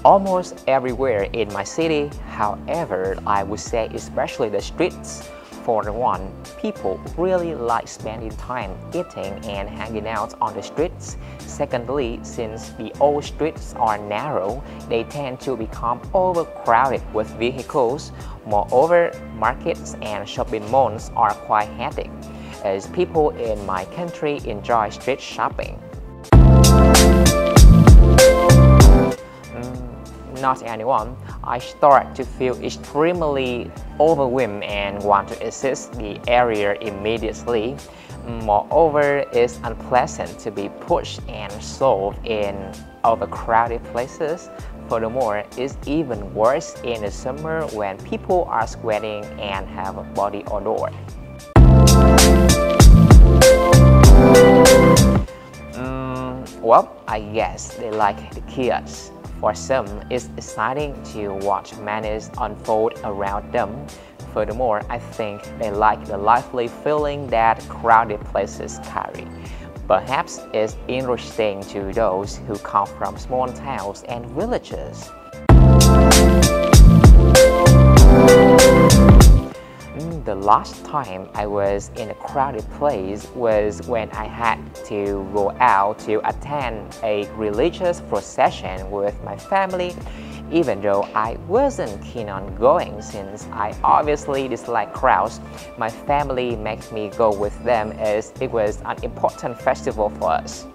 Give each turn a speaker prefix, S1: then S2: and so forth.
S1: almost everywhere in my city. However, I would say especially the streets. For one, people really like spending time eating and hanging out on the streets. Secondly, since the old streets are narrow, they tend to become overcrowded with vehicles. Moreover, markets and shopping malls are quite hectic, as people in my country enjoy street shopping. Not anyone, I start to feel extremely overwhelmed and want to exit the area immediately. Moreover, it's unpleasant to be pushed and shoved in overcrowded places. Furthermore, it's even worse in the summer when people are sweating and have body odor. Well, I guess they like the kids. For some, it's exciting to watch madness unfold around them. Furthermore, I think they like the lively feeling that crowded places carry. Perhaps it's interesting to those who come from small towns and villages. The last time I was in a crowded place was when I had to go out to attend a religious procession with my family. Even though I wasn't keen on going since I obviously dislike crowds, my family made me go with them as it was an important festival for us.